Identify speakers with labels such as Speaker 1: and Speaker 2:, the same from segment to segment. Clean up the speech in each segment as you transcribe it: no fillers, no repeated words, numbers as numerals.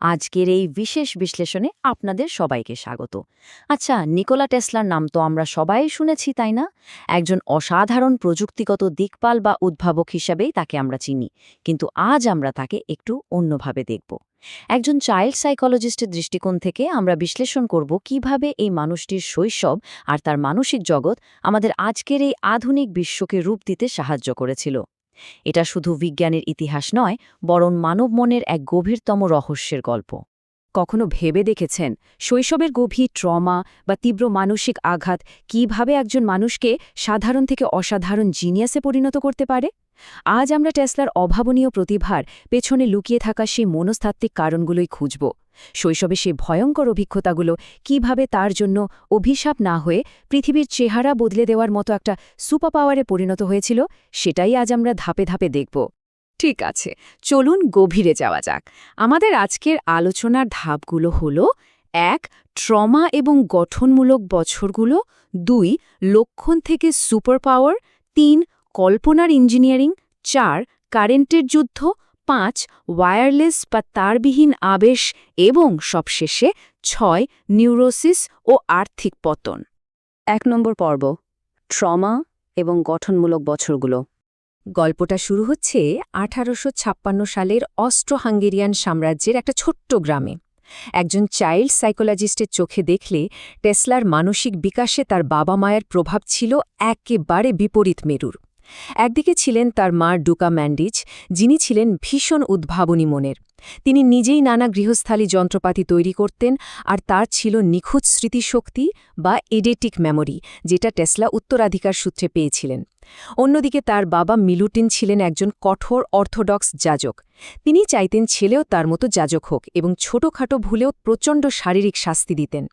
Speaker 1: আজকের এই বিশেষ বিশ্লেষণে আপনাদের সবাইকে স্বাগত। আচ্ছা, নিকোলা টেসলার নাম তো আমরা সবাই শুনেছি, তাই না? একজন অসাধারণ প্রযুক্তিগত দিকপাল বা উদ্ভাবক হিসাবেই তাকে আমরা চিনি, কিন্তু আজ আমরা তাকে একটু অন্যভাবে দেখব। একজন চাইল্ড সাইকোলজিস্টের দৃষ্টিকোণ থেকে আমরা বিশ্লেষণ করব কিভাবে এই মানুষটির শৈশব আর তার মানসিক জগৎ আমাদের আজকের এই আধুনিক বিশ্বকে রূপ দিতে সাহায্য করেছিল। এটা শুধু বিজ্ঞানের ইতিহাস নয়, বরং মানব মনের এক গভীরতম রহস্যের গল্প। কখনো ভেবে দেখেছেন শৈশবের গভীর ট্রমা বা তীব্র মানসিক আঘাত কিভাবে একজন মানুষকে সাধারণ থেকে অসাধারণ জিনিয়াসে পরিণত করতে পারে? আজ আমরা টেসলার অভাবনীয় প্রতিভার পেছনে লুকিয়ে থাকা সেই মনস্তাত্ত্বিক কারণগুলোই খুঁজব। শৈশবে সেই ভয়ঙ্কর অভিজ্ঞতাগুলো কিভাবে তার জন্য অভিশাপ না হয়ে পৃথিবীর চেহারা বদলে দেওয়ার মতো একটা সুপার পাওয়ারে পরিণত হয়েছিল, সেটাই আজ আমরা ধাপে ধাপে দেখব। ঠিক আছে, চলুন গভীরে যাওয়া যাক। আমাদের আজকের আলোচনার ধাপগুলো হল: ১. ট্রমা এবং গঠনমূলক বছরগুলো। ২. লক্ষণ থেকে সুপার পাওয়ার। ৩. কল্পনার ইঞ্জিনিয়ারিং। ৪. কারেন্টের যুদ্ধ। ৫. ওয়্যারলেস বা তারবিহীন আবেশ। এবং সবশেষে ৬. নিউরোসিস ও আর্থিক পতন। ১ নম্বর পর্ব, ট্রমা এবং গঠনমূলক বছরগুলো। গল্পটা শুরু হচ্ছে ১৮৫৬ সালের অস্ট্রো-হাঙ্গেরিয়ান সাম্রাজ্যের একটা ছোট্ট গ্রামে। একজন চাইল্ড সাইকোলজিস্টের চোখে দেখলে টেসলার মানসিক বিকাশে তার বাবা মায়ের প্রভাব ছিল একেবারে বিপরীত মেরুর। একদিকে ছিলেন তার মা ডুকা ম্যান্ডিচ, যিনি ছিলেন ভীষণ উদ্ভাবনী মনের। তিনি নিজেই নানা গৃহস্থালী যন্ত্রপাতি তৈরি করতেন, আর তার ছিল নিখুঁত স্মৃতিশক্তি বা এডেটিক মেমোরি, যেটা টেসলা উত্তরাধিকার সূত্রে পেয়েছিলেন। অন্যদিকে তার বাবা মিলুটিন ছিলেন একজন কঠোর অর্থোডক্স যাজক। তিনি চাইতেন ছেলেও তার মতো যাজক হোক এবং ছোটখাটো ভুলেও প্রচণ্ড শারীরিক শাস্তি দিতেন।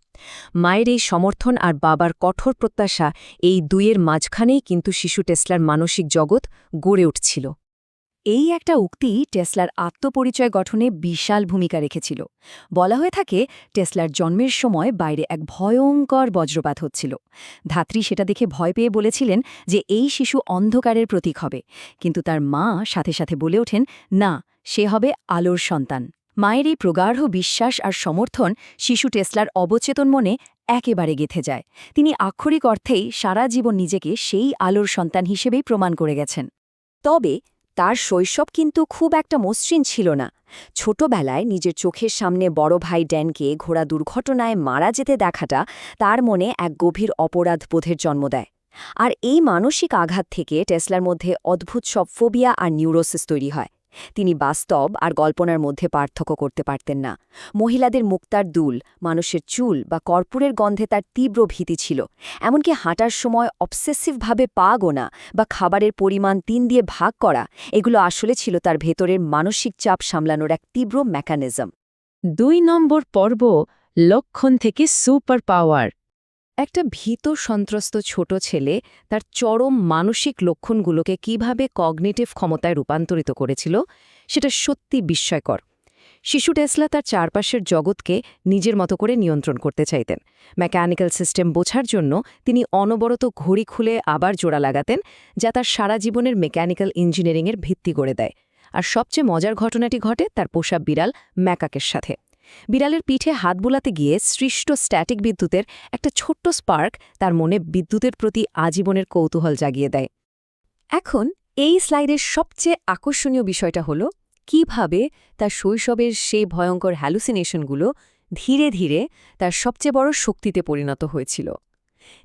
Speaker 1: মায়ের এই সমর্থন আর বাবার কঠোর প্রত্যাশা, এই দুইয়ের মাঝখানেই কিন্তু শিশু টেসলার মানসিক জগৎ গড়ে উঠছিল। এই একটা উক্তি টেসলার আত্মপরিচয় গঠনে বিশাল ভূমিকা রেখেছিল। বলা হয়ে থাকে, টেসলার জন্মের সময় বাইরে এক ভয়ঙ্কর বজ্রপাত হচ্ছিল। ধাত্রী সেটা দেখে ভয় পেয়ে বলেছিলেন যে এই শিশু অন্ধকারের প্রতীক হবে, কিন্তু তার মা সাথে সাথে বলে ওঠেন, না, সে হবে আলোর সন্তান। মায়ের এই প্রগাঢ় বিশ্বাস আর সমর্থন শিশু টেসলার অবচেতন মনে একেবারে গেঁথে যায়। তিনি আক্ষরিক অর্থেই সারা জীবন নিজেকে সেই আলোর সন্তান হিসেবেই প্রমাণ করে গেছেন। তবে তার শৈশব কিন্তু খুব একটা মসৃণ ছিল না। ছোটবেলায় নিজের চোখের সামনে বড় ভাই ড্যানকে ঘোড়া দুর্ঘটনায় মারা যেতে দেখাটা তার মনে এক গভীর অপরাধ বোধের জন্ম দেয়। আর এই মানসিক আঘাত থেকে টেসলার মধ্যে অদ্ভুত সব ফোবিয়া আর নিউরোসিস তৈরি হয়। তিনি বাস্তব আর কল্পনার মধ্যে পার্থক্য করতে পারতেন না। মহিলাদের মুক্তার দুল, মানুষের চুল বা কর্পূরের গন্ধে তার তীব্র ভীতি ছিল। এমনকি হাঁটার সময় অবসেসিভভাবে পা গোনা বা খাবারের পরিমাণ ৩ দিয়ে ভাগ করা, এগুলো আসলে ছিল তার ভেতরের মানসিক চাপ সামলানোর এক তীব্র মেকানিজম। ২ নম্বর পর্ব, লক্ষণ থেকে সুপার পাওয়ার। একটা ভীত সন্ত্রস্ত ছোট ছেলে তার চরম মানসিক লক্ষণগুলোকে কিভাবে কগনিটিভ ক্ষমতায় রূপান্তরিত করেছিল, সেটা সত্যি বিস্ময়কর। শিশু টেসলা তার চারপাশের জগৎকে নিজের মতো করে নিয়ন্ত্রণ করতে চাইতেন। মেকানিক্যাল সিস্টেম বোঝার জন্য তিনি অনবরত ঘড়ি খুলে আবার জোড়া লাগাতেন, যা তার সারা জীবনের মেকানিক্যাল ইঞ্জিনিয়ারিংয়ের ভিত্তি করে দেয়। আর সবচেয়ে মজার ঘটনাটি ঘটে তার পোষা বিড়াল ম্যাকাকের সাথে। বিড়ালের পিঠে হাত বোলাতে গিয়ে সৃষ্ট স্ট্যাটিক বিদ্যুতের একটা ছোট্ট স্পার্ক তার মনে বিদ্যুতের প্রতি আজীবনের কৌতূহল জাগিয়ে দেয়। এখন এই স্লাইডের সবচেয়ে আকর্ষণীয় বিষয়টা হল কিভাবে তার শৈশবের সেই ভয়ঙ্কর হ্যালুসিনেশনগুলো ধীরে ধীরে তার সবচেয়ে বড় শক্তিতে পরিণত হয়েছিল।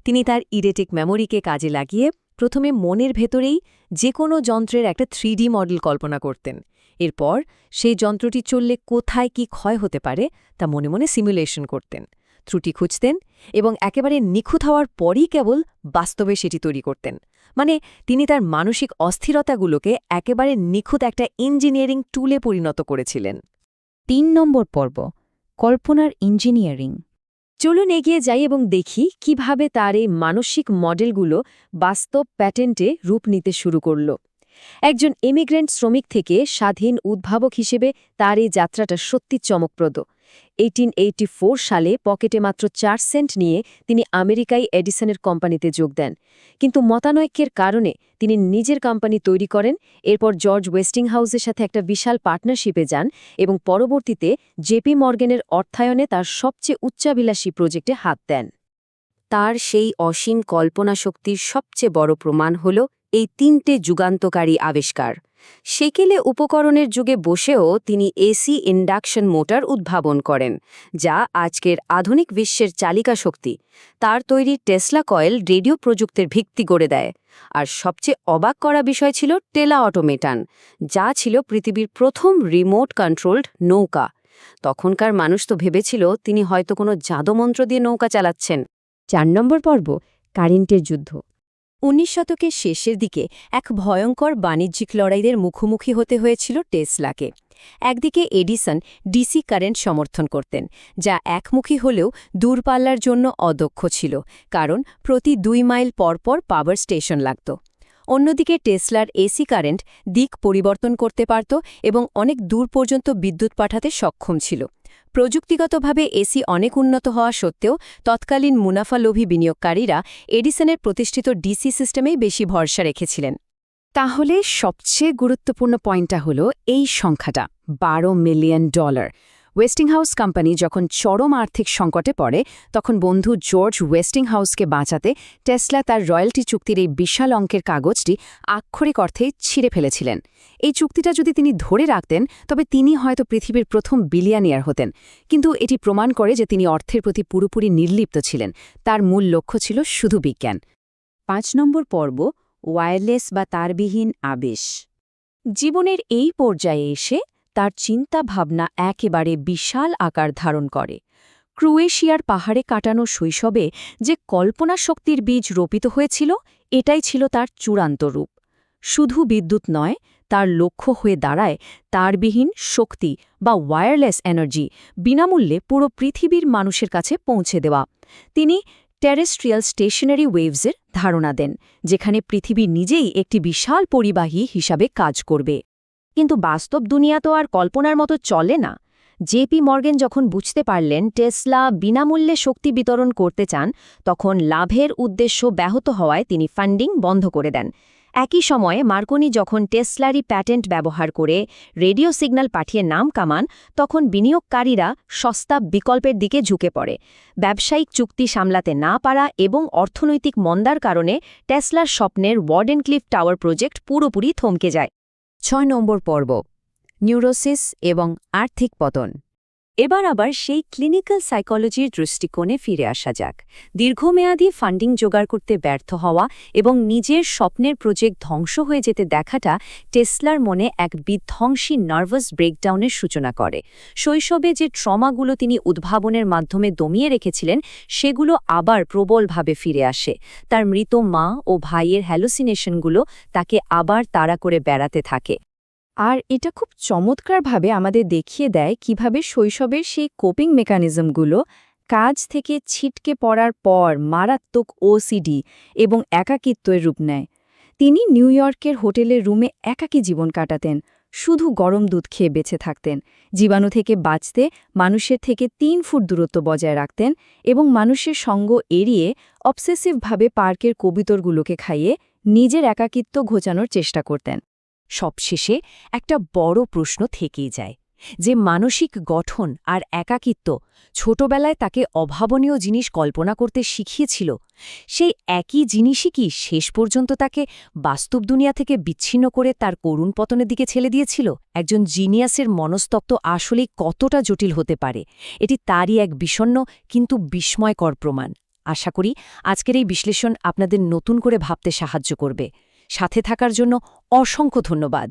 Speaker 1: তিনি তার ইডেটিক মেমোরিকে কাজে লাগিয়ে প্রথমে মনের ভেতরেই যে কোনো যন্ত্রের একটা 3D মডেল কল্পনা করতেন। এরপর সেই যন্ত্রটি চললে কোথায় কি ক্ষয় হতে পারে তা মনে মনে সিমুলেশন করতেন, ত্রুটি খুঁজতেন এবং একেবারে নিখুঁত হওয়ার পরই কেবল বাস্তবে সেটি তৈরি করতেন। মানে তিনি তার মানসিক অস্থিরতাগুলোকে একেবারে নিখুঁত একটা ইঞ্জিনিয়ারিং টুলে পরিণত করেছিলেন। ৩ নম্বর পর্ব, কল্পনার ইঞ্জিনিয়ারিং। চলুন এগিয়ে যাই এবং দেখি কিভাবে তার এই মানসিক মডেলগুলো বাস্তব প্যাটেন্টে রূপ নিতে শুরু করল। একজন ইমিগ্রেন্ট শ্রমিক থেকে স্বাধীন উদ্ভাবক হিসেবে তার এই যাত্রাটা সত্যি চমকপ্রদ। 1884 সালে পকেটে মাত্র 4 সেন্ট নিয়ে তিনি আমেরিকায় এডিসনের কোম্পানিতে যোগ দেন। কিন্তু মতানৈক্যের কারণে তিনি নিজের কোম্পানি তৈরি করেন, এরপর জর্জ ওয়েস্টিংহাউসের সাথে একটা বিশাল পার্টনারশিপে যান এবং পরবর্তীতে জেপি মর্গ্যানের অর্থায়নে তার সবচেয়ে উচ্চাভিলাষী প্রজেক্টে হাত দেন। তার সেই অসীম কল্পনাশক্তির সবচেয়ে বড় প্রমাণ হল এই 3টে যুগান্তকারী আবিষ্কার। সেকেলে উপকরণের যুগে বসেও তিনি এসি ইন্ডাকশন মোটর উদ্ভাবন করেন, যা আজকের আধুনিক বিশ্বের চালিকা শক্তি। তার তৈরি টেসলা কয়েল রেডিও প্রযুক্তির ভিত্তি গড়ে দেয়। আর সবচেয়ে অবাক করা বিষয় ছিল টেলা অটোমেটান, যা ছিল পৃথিবীর প্রথম রিমোট কন্ট্রোলড নৌকা। তখনকার মানুষ তো ভেবেছিল তিনি হয়তো কোনো জাদুমন্ত্র দিয়ে নৌকা চালাচ্ছেন। 4 নম্বর পর্ব, কারেন্টের যুদ্ধ। 19 শতকের শেষের দিকে এক ভয়ঙ্কর বাণিজ্যিক লড়াইয়ের মুখোমুখি হতে হয়েছিল টেসলাকে। একদিকে এডিসন ডিসি কারেন্ট সমর্থন করতেন, যা একমুখী হলেও দূরপাল্লার জন্য অদক্ষ ছিল, কারণ প্রতি 2 মাইল পরপর পাওয়ার স্টেশন লাগত। অন্যদিকে টেসলার এসি কারেন্ট দিক পরিবর্তন করতে পারত এবং অনেক দূর পর্যন্ত বিদ্যুৎ পাঠাতে সক্ষম ছিল। প্রযুক্তিগতভাবে এসি অনেক উন্নত হওয়া সত্ত্বেও তৎকালীন মুনাফালোভী বিনিয়োগকারীরা এডিসনের প্রতিষ্ঠিত ডিসি সিস্টেমেই বেশি ভরসা রেখেছিলেন। তাহলে সবচেয়ে গুরুত্বপূর্ণ পয়েন্টটা হলো এই সংখ্যাটা, $12 মিলিয়ন। ওয়েস্টিংহাউস কোম্পানি যখন চরম আর্থিক সংকটে পড়ে, তখন বন্ধু জর্জ ওয়েস্টিংহাউসকে বাঁচাতে টেসলা তার রয়্যালটি চুক্তির এই বিশাল অঙ্কের কাগজটি আক্ষরিক অর্থেই ছিঁড়ে ফেলেছিলেন। এই চুক্তিটা যদি তিনি ধরে রাখতেন, তবে তিনি হয়তো পৃথিবীর প্রথম বিলিয়নিয়ার হতেন। কিন্তু এটি প্রমাণ করে যে তিনি অর্থের প্রতি পুরোপুরি নির্লিপ্ত ছিলেন। তার মূল লক্ষ্য ছিল শুধু বিজ্ঞান। 5 নম্বর পর্ব, ওয়্যারলেস বা তারবিহীন আবেশ। জীবনের এই পর্যায়ে এসে তার চিন্তাভাবনা একেবারে বিশাল আকার ধারণ করে। ক্রোয়েশিয়ার পাহাড়ে কাটানো শৈশবে যে কল্পনা শক্তির বীজ রোপিত হয়েছিল, এটাই ছিল তার চূড়ান্ত রূপ। শুধু বিদ্যুৎ নয়, তার লক্ষ্য হয়ে দাঁড়ায় তারবিহীন শক্তি বা ওয়্যারলেস এনার্জি বিনামূল্যে পুরো পৃথিবীর মানুষের কাছে পৌঁছে দেওয়া। তিনি টেরেস্ট্রিয়াল স্টেশনারি ওয়েভসের ধারণা দেন, যেখানে পৃথিবী নিজেই একটি বিশাল পরিবাহী হিসাবে কাজ করবে। কিন্তু বাস্তব দুনিয়া তো আর কল্পনার মতো চলে না। জেপি মর্গ্যান যখন বুঝতে পারলেন টেসলা বিনামূল্যে শক্তি বিতরণ করতে চান, তখন লাভের উদ্দেশ্য ব্যাহত হওয়ায় তিনি ফান্ডিং বন্ধ করে দেন। একই সময়ে মার্কনি যখন টেসলারই প্যাটেন্ট ব্যবহার করে রেডিও সিগন্যাল পাঠিয়ে নাম কামান, তখন বিনিয়োগকারীরা সস্তা বিকল্পের দিকে ঝুঁকে পড়ে। ব্যবসায়িক চুক্তি সামলাতে না পারা এবং অর্থনৈতিক মন্দার কারণে টেসলার স্বপ্নের ওয়ার্ডেনক্লিফ টাওয়ার প্রজেক্ট পুরোপুরি থমকে যায়। 6 নম্বর পর্ব, নিউরোসিস এবং আর্থিক পতন। এবার আবার সেই ক্লিনিক্যাল সাইকোলজির দৃষ্টিকোণে ফিরে আসা যাক। দীর্ঘমেয়াদী ফান্ডিং জোগাড় করতে ব্যর্থ হওয়া এবং নিজের স্বপ্নের প্রজেক্ট ধ্বংস হয়ে যেতে দেখাটা টেসলার মনে এক বিধ্বংসী নার্ভাস ব্রেকডাউনের সূচনা করে। শৈশবে যে ট্রমাগুলো তিনি উদ্ভাবনের মাধ্যমে দমিয়ে রেখেছিলেন, সেগুলো আবার প্রবলভাবে ফিরে আসে। তার মৃত মা ও ভাইয়ের হ্যালুসিনেশনগুলো তাকে আবার তাড়া করে বেড়াতে থাকে। আর এটা খুব চমৎকারভাবে আমাদের দেখিয়ে দেয় কিভাবে শৈশবের সেই কোপিং মেকানিজমগুলো কাজ থেকে ছিটকে পড়ার পর মারাত্মক ওসিডি এবং একাকিত্বের রূপ নেয়। তিনি নিউ ইয়র্কের হোটেলের রুমে একাকী জীবন কাটাতেন, শুধু গরম দুধ খেয়ে বেঁচে থাকতেন। জীবাণু থেকে বাঁচতে মানুষের থেকে 3 ফুট দূরত্ব বজায় রাখতেন এবং মানুষের সঙ্গ এড়িয়ে অবসেসিভভাবে পার্কের কবুতরগুলোকে খাইয়ে নিজের একাকিত্ব ঘোচানোর চেষ্টা করতেন। সবশেষে একটা বড় প্রশ্ন থেকেই যায়, যে মানসিক গঠন আর একাকিত্ব ছোটবেলায় তাকে অভাবনীয় জিনিস কল্পনা করতে শিখিয়েছিল, সেই একই জিনিসই কি শেষ পর্যন্ত তাকে বাস্তব দুনিয়া থেকে বিচ্ছিন্ন করে তার করুণ পতনের দিকে ঠেলে দিয়েছিল? একজন জিনিয়াসের মনস্তত্ত্ব আসলেই কতটা জটিল হতে পারে, এটি তারই এক বিষণ্ণ কিন্তু বিস্ময়কর প্রমাণ। আশা করি আজকের এই বিশ্লেষণ আপনাদের নতুন করে ভাবতে সাহায্য করবে। সাথে থাকার জন্য অসংখ্য ধন্যবাদ।